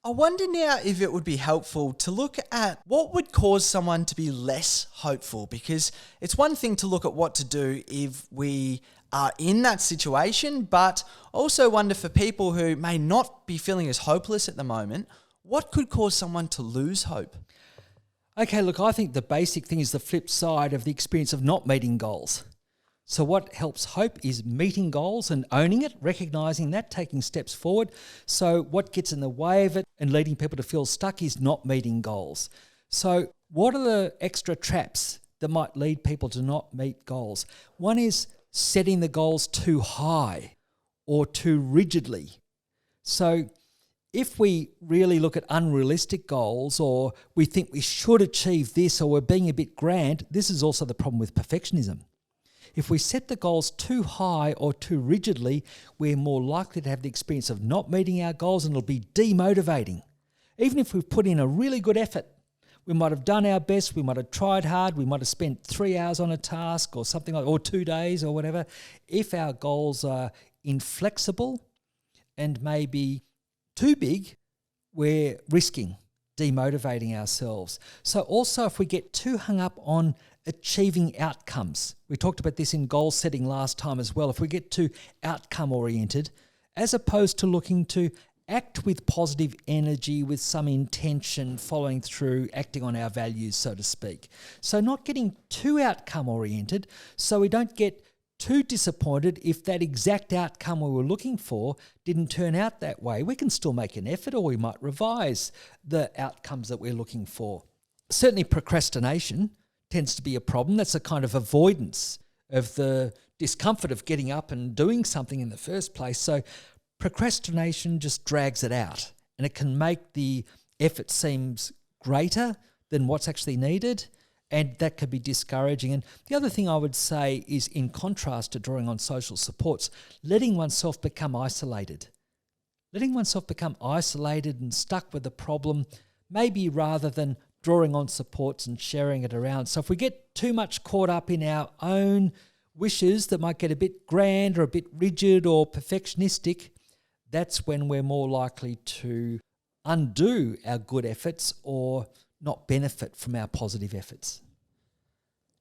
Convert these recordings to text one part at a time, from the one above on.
I wonder now if it would be helpful to look at what would cause someone to be less hopeful, because it's one thing to look at what to do if we are in that situation, but also wonder for people who may not be feeling as hopeless at the moment, what could cause someone to lose hope? Okay, look, I think the basic thing is the flip side of the experience of not meeting goals. So what helps hope is meeting goals and owning it, recognising that, taking steps forward. So what gets in the way of it and leading people to feel stuck is not meeting goals. So what are the extra traps that might lead people to not meet goals? One is setting the goals too high or too rigidly. So if we really look at unrealistic goals, or we think we should achieve this, or we're being a bit grand, this is also the problem with perfectionism. If we set the goals too high or too rigidly, we're more likely to have the experience of not meeting our goals, and it'll be demotivating. Even if we've put in a really good effort, we might have done our best, we might have tried hard, we might have spent 3 hours on a task or something like, or 2 days or whatever. If our goals are inflexible and maybe too big, we're risking demotivating ourselves. So also if we get too hung up on achieving outcomes, we talked about this in goal setting last time as well, if we get too outcome oriented, as opposed to looking to act with positive energy, with some intention, following through, acting on our values, so to speak. So not getting too outcome oriented, so we don't get too disappointed if that exact outcome we were looking for didn't turn out that way. We can still make an effort, or we might revise the outcomes that we're looking for. Certainly procrastination tends to be a problem. That's a kind of avoidance of the discomfort of getting up and doing something in the first place. So procrastination just drags it out, and it can make the effort seems greater than what's actually needed, and that could be discouraging. And the other thing I would say is, in contrast to drawing on social supports, letting oneself become isolated. Letting oneself become isolated and stuck with the problem, maybe rather than drawing on supports and sharing it around. So if we get too much caught up in our own wishes that might get a bit grand or a bit rigid or perfectionistic, that's when we're more likely to undo our good efforts or not benefit from our positive efforts.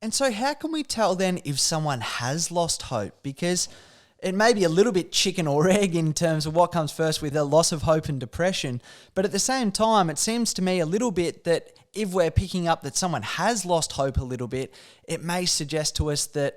And so how can we tell then if someone has lost hope? Because it may be a little bit chicken or egg in terms of what comes first with a loss of hope and depression. But at the same time, it seems to me a little bit that if we're picking up that someone has lost hope a little bit, it may suggest to us that